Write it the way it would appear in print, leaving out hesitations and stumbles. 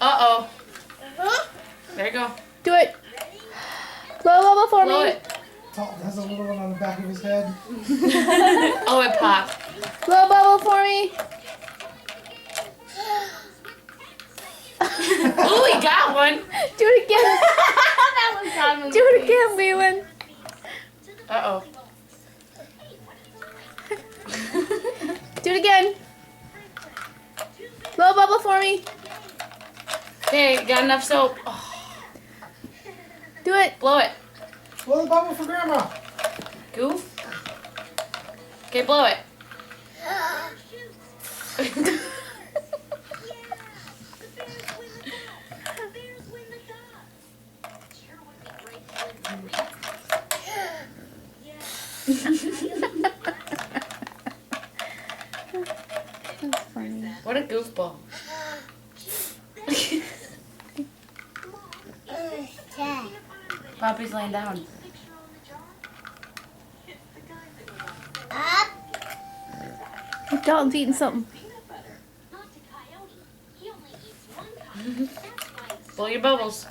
Uh-oh. There you go. Do it. Blow a bubble for Blow me. it. Dalton has a little one on the back of his head. Oh, it popped. Blow a bubble for me. Ooh, he got one. Do it again. That was Donovan. Do it again, Leland. Uh-oh. Do it again. Blow a bubble for me. Okay, got enough soap. Oh, Do it. blow it. Blow the bubble for Grandma. Goof. Okay, blow it. That's funny. What a goofball. Poppy's laying down. Dalton's eating something. Blow your bubbles.